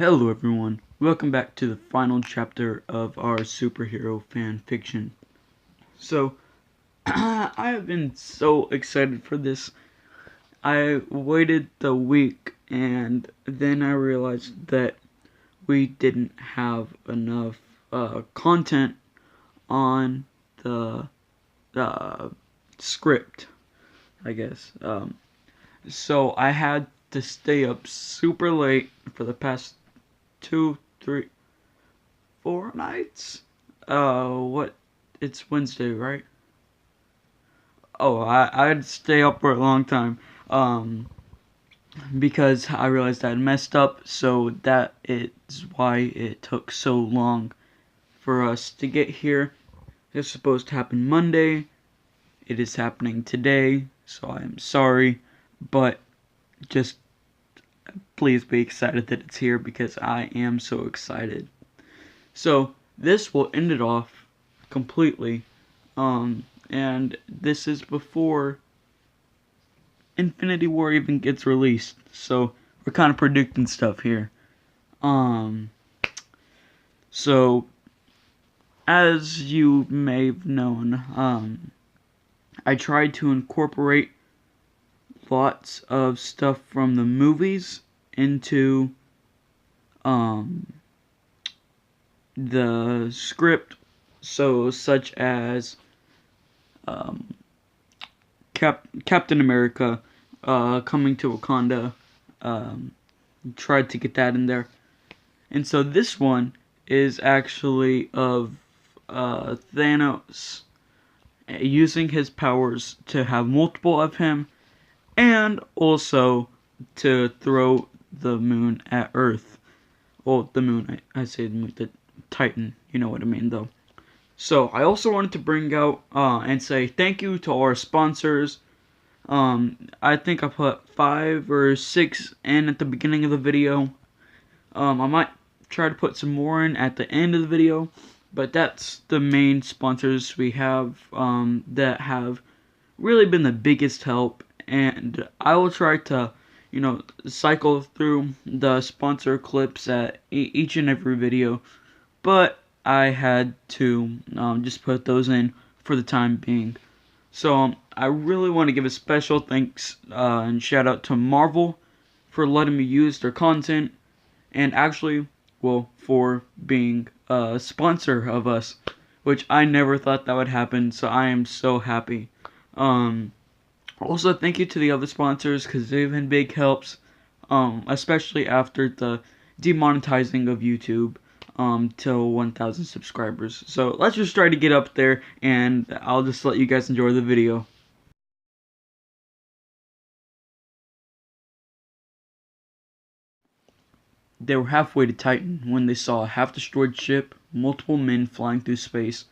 Hello everyone, welcome back to the final chapter of our superhero fan fiction. So, I have been so excited for this. I waited the week and then I realized that we didn't have enough content on the script, I guess. So I had to stay up super late for the past 2, 3, 4 nights. What? It's Wednesday, right? Oh, I'd stay up for a long time. Because I realized I'd messed up, so that is why it took so long for us to get here. It's supposed to happen Monday. It is happening today, so I am sorry, but just please be excited that it's here because I am so excited. So this will end it off completely. And this is before Infinity War even gets released. So we're kind of predicting stuff here. So as you may have known, I tried to incorporate lots of stuff from the movies into the script, so such as Captain America coming to Wakanda. Tried to get that in there, and so this one is actually of Thanos using his powers to have multiple of him, and also to throw the moon at Earth. Well, the moon, I say the moon, the Titan, you know what I mean though. So I also wanted to bring out and say thank you to our sponsors. I think I put 5 or 6 in at the beginning of the video. I might try to put some more in at the end of the video, but that's the main sponsors we have that have really been the biggest help. And I will try to, cycle through the sponsor clips at each and every video, but I had to just put those in for the time being. So I really want to give a special thanks and shout out to Marvel for letting me use their content, and actually, well, for being a sponsor of us, which I never thought that would happen, so I am so happy. Also, thank you to the other sponsors, because they've been big helps, especially after the demonetizing of YouTube till 1,000 subscribers. So let's just try to get up there, and I'll just let you guys enjoy the video. They were halfway to Titan when they saw a half-destroyed ship, multiple men flying through space,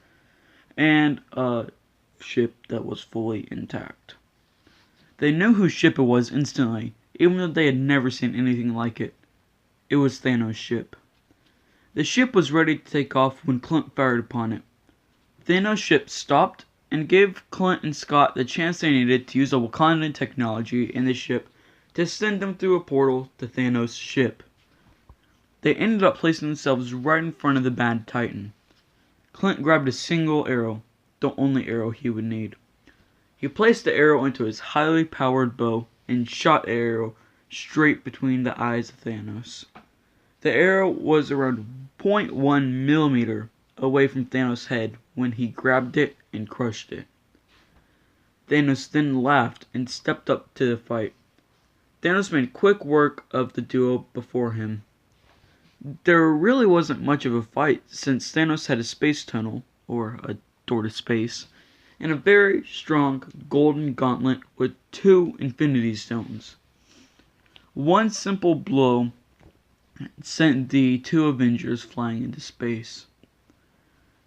and a ship that was fully intact. They knew whose ship it was instantly, even though they had never seen anything like it. It was Thanos' ship. The ship was ready to take off when Clint fired upon it. Thanos' ship stopped and gave Clint and Scott the chance they needed to use a Wakandan technology in the ship to send them through a portal to Thanos' ship. They ended up placing themselves right in front of the bad Titan. Clint grabbed a single arrow, the only arrow he would need. He placed the arrow into his highly powered bow and shot the arrow straight between the eyes of Thanos. The arrow was around 0.1 millimeter away from Thanos' head when he grabbed it and crushed it. Thanos then laughed and stepped up to the fight. Thanos made quick work of the duo before him. There really wasn't much of a fight since Thanos had a space tunnel, or a door to space, and a very strong golden gauntlet with 2 Infinity Stones. One simple blow sent the 2 Avengers flying into space.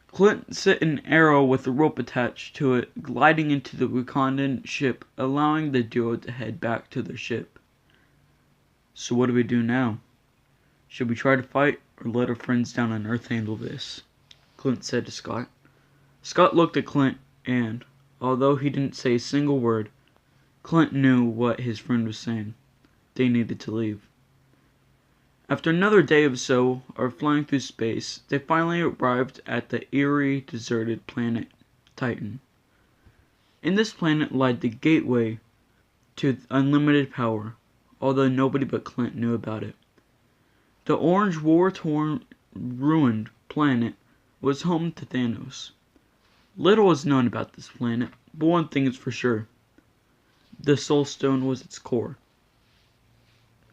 Clint set an arrow with a rope attached to it, gliding into the Wakandan ship, allowing the duo to head back to their ship. So what do we do now? Should we try to fight, or let our friends down on Earth handle this? Clint said to Scott. Scott looked at Clint, and, although he didn't say a single word, Clint knew what his friend was saying. They needed to leave. After another day or so of flying through space, they finally arrived at the eerie, deserted planet Titan. In this planet lied the gateway to unlimited power, although nobody but Clint knew about it. The orange, war-torn, ruined planet was home to Thanos. Little is known about this planet, but one thing is for sure. The Soul Stone was its core.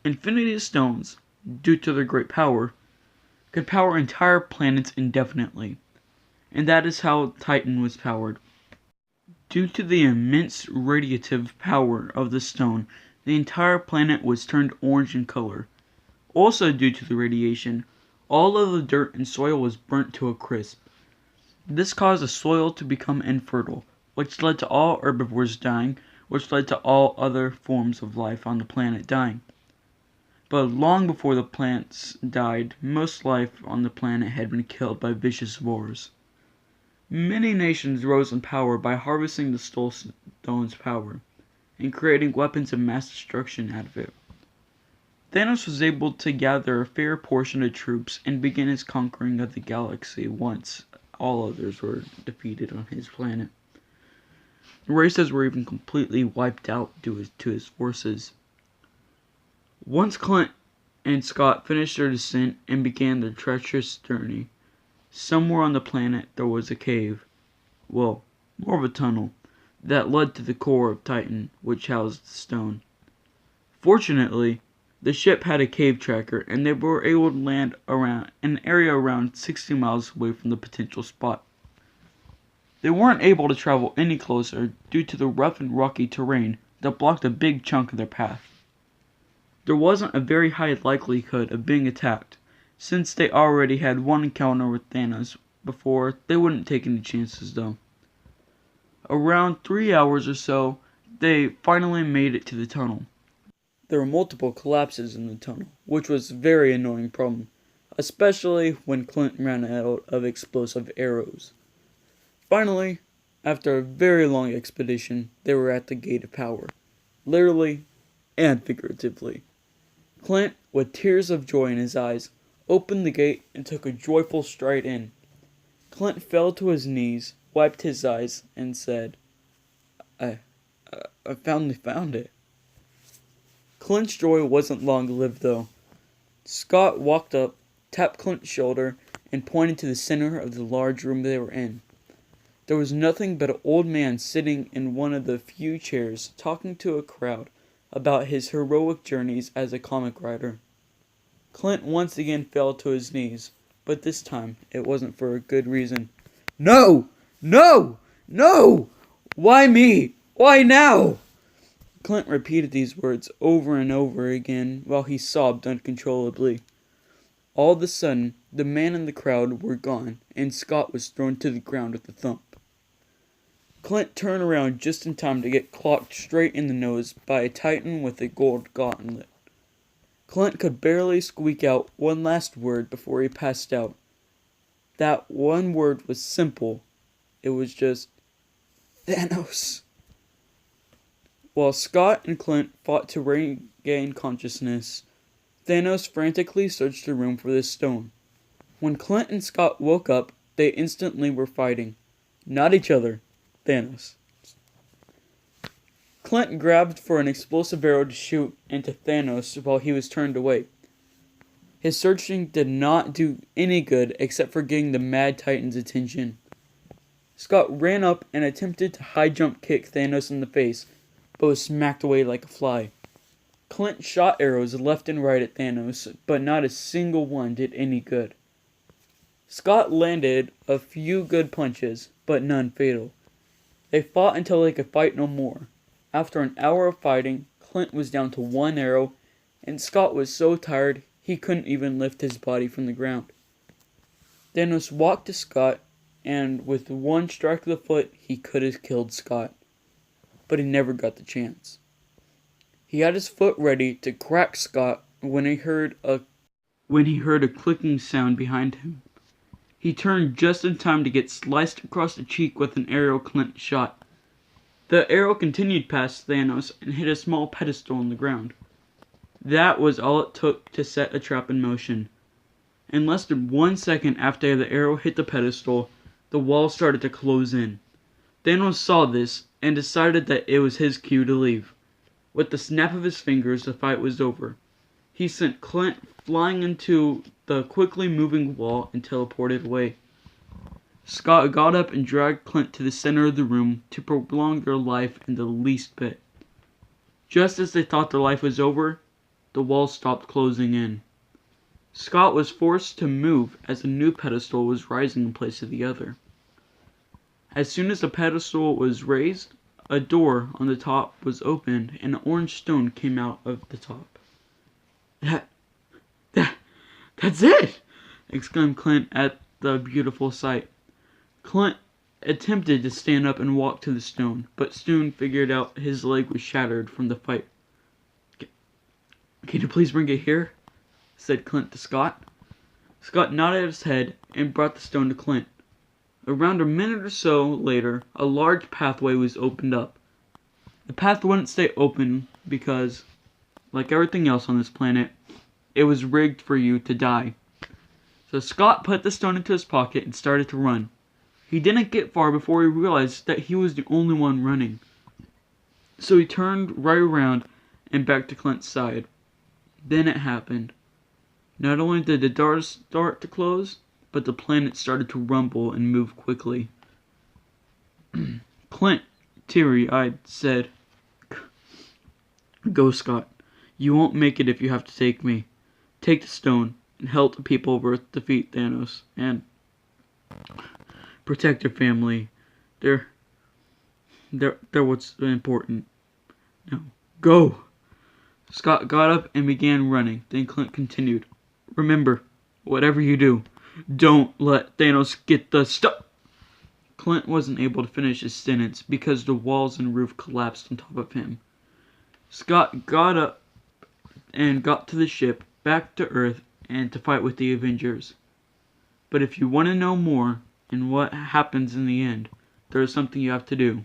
Infinity Stones, due to their great power, could power entire planets indefinitely, and that is how Titan was powered. Due to the immense radiative power of the stone, the entire planet was turned orange in color. Also due to the radiation, all of the dirt and soil was burnt to a crisp. This caused the soil to become infertile, which led to all herbivores dying, which led to all other forms of life on the planet dying. But long before the plants died, most life on the planet had been killed by vicious wars. Many nations rose in power by harvesting the Soul Stone's power, and creating weapons of mass destruction out of it. Thanos was able to gather a fair portion of troops and begin his conquering of the galaxy once all others were defeated on his planet. Races were even completely wiped out due to his forces. Once Clint and Scott finished their descent and began their treacherous journey, somewhere on the planet there was a cave, well, more of a tunnel, that led to the core of Titan, which housed the stone. Fortunately, the ship had a cave tracker, and they were able to land around an area around 60 miles away from the potential spot. They weren't able to travel any closer due to the rough and rocky terrain that blocked a big chunk of their path. There wasn't a very high likelihood of being attacked, since they already had one encounter with Thanos before. They wouldn't take any chances though. Around 3 hours or so, they finally made it to the tunnel. There were multiple collapses in the tunnel, which was a very annoying problem, especially when Clint ran out of explosive arrows. Finally, after a very long expedition, they were at the Gate of Power, literally and figuratively. Clint, with tears of joy in his eyes, opened the gate and took a joyful stride in. Clint fell to his knees, wiped his eyes, and said, I finally found it. Clint's joy wasn't long-lived though. Scott walked up, tapped Clint's shoulder, and pointed to the center of the large room they were in. There was nothing but an old man sitting in one of the few chairs, talking to a crowd about his heroic journeys as a comic writer. Clint once again fell to his knees, but this time it wasn't for a good reason. No! No! No! Why me? Why now? Clint repeated these words over and over again while he sobbed uncontrollably. All of a sudden, the man in the crowd were gone, and Scott was thrown to the ground with a thump. Clint turned around just in time to get clocked straight in the nose by a Titan with a gold gauntlet. Clint could barely squeak out one last word before he passed out. That one word was simple. It was just, Thanos. While Scott and Clint fought to regain consciousness, Thanos frantically searched the room for this stone. When Clint and Scott woke up, they instantly were fighting. Not each other, Thanos. Clint grabbed for an explosive arrow to shoot into Thanos while he was turned away. His searching did not do any good except for getting the Mad Titan's attention. Scott ran up and attempted to high jump kick Thanos in the face, but was smacked away like a fly. Clint shot arrows left and right at Thanos, but not a single one did any good. Scott landed a few good punches, but none fatal. They fought until they could fight no more. After an hour of fighting, Clint was down to one arrow, and Scott was so tired he couldn't even lift his body from the ground. Thanos walked to Scott, and with one strike of the foot, he could have killed Scott. But he never got the chance. He had his foot ready to crack Scott when he heard a clicking sound behind him. He turned just in time to get sliced across the cheek with an arrow Clint shot. The arrow continued past Thanos and hit a small pedestal on the ground. That was all it took to set a trap in motion. In less than 1 second after the arrow hit the pedestal, the wall started to close in. Thanos saw this and decided that it was his cue to leave. With the snap of his fingers, the fight was over. He sent Clint flying into the quickly moving wall and teleported away. Scott got up and dragged Clint to the center of the room to prolong their life in the least bit. Just as they thought their life was over, the wall stopped closing in. Scott was forced to move as a new pedestal was rising in place of the other. As soon as the pedestal was raised, a door on the top was opened and an orange stone came out of the top. That's it! Exclaimed Clint at the beautiful sight. Clint attempted to stand up and walk to the stone, but soon figured out his leg was shattered from the fight. "Can you please bring it here?" said Clint to Scott. Scott nodded his head and brought the stone to Clint. Around a minute or so later, a large pathway was opened up. The path wouldn't stay open because, like everything else on this planet, it was rigged for you to die. So Scott put the stone into his pocket and started to run. He didn't get far before he realized that he was the only one running. So he turned right around and back to Clint's side. Then it happened. Not only did the door start to close, but the planet started to rumble and move quickly. Clint, teary-eyed, said, "Go, Scott. You won't make it if you have to take me. Take the stone and help the people of Earth defeat Thanos and protect your family. They're what's important. Now, go." Scott got up and began running. Then Clint continued, "Remember, whatever you do, don't let Thanos get the stuff." Clint wasn't able to finish his sentence because the walls and roof collapsed on top of him. Scott got up and got to the ship, back to Earth, and to fight with the Avengers. But if you want to know more and what happens in the end, there is something you have to do.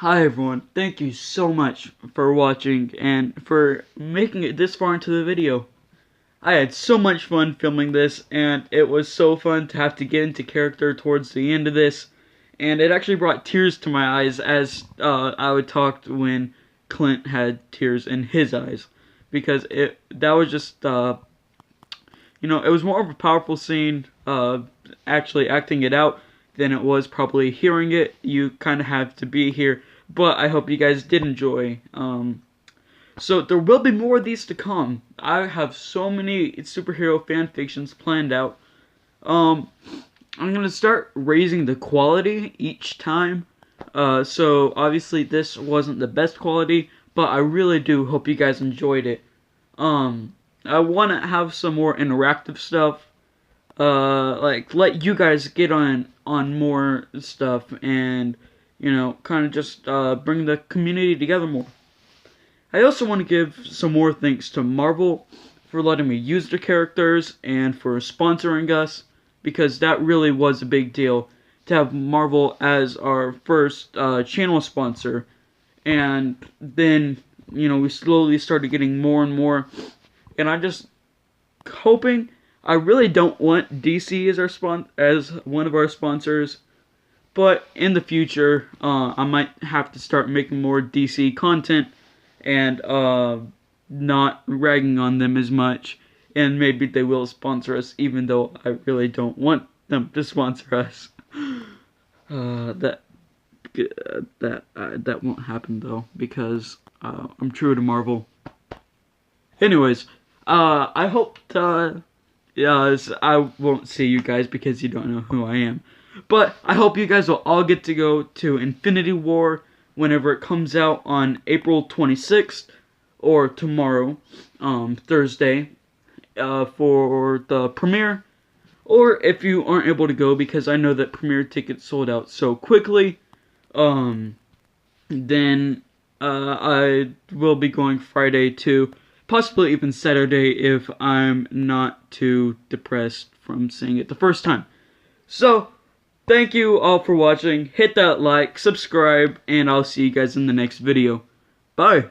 Hi everyone, thank you so much for watching and for making it this far into the video. I had so much fun filming this, and it was so fun to have to get into character towards the end of this, and it actually brought tears to my eyes as I would talk when Clint had tears in his eyes, because that was just it was more of a powerful scene actually acting it out than it was probably hearing it. You kind of have to be here, but I hope you guys did enjoy. So there will be more of these to come. I have so many superhero fan fictions planned out. I'm gonna start raising the quality each time. So obviously this wasn't the best quality, but I really do hope you guys enjoyed it. I want to have some more interactive stuff. Like let you guys get on more stuff and kind of just bring the community together more. I also want to give some more thanks to Marvel for letting me use their characters and for sponsoring us, because that really was a big deal to have Marvel as our first channel sponsor. And then we slowly started getting more and more, and I'm just hoping. I really don't want DC as one of our sponsors, but in the future, I might have to start making more DC content and not ragging on them as much, and maybe they will sponsor us, even though I really don't want them to sponsor us. That won't happen though, because I'm true to Marvel. Anyways, I hope I won't see you guys because you don't know who I am. But I hope you guys will all get to go to Infinity War whenever it comes out on April 26th or tomorrow, Thursday, for the premiere. Or if you aren't able to go, because I know that premiere tickets sold out so quickly, then I will be going Friday too. Possibly even Saturday if I'm not too depressed from seeing it the first time. So, Thank you all for watching. Hit that like, subscribe, and I'll see you guys in the next video. Bye.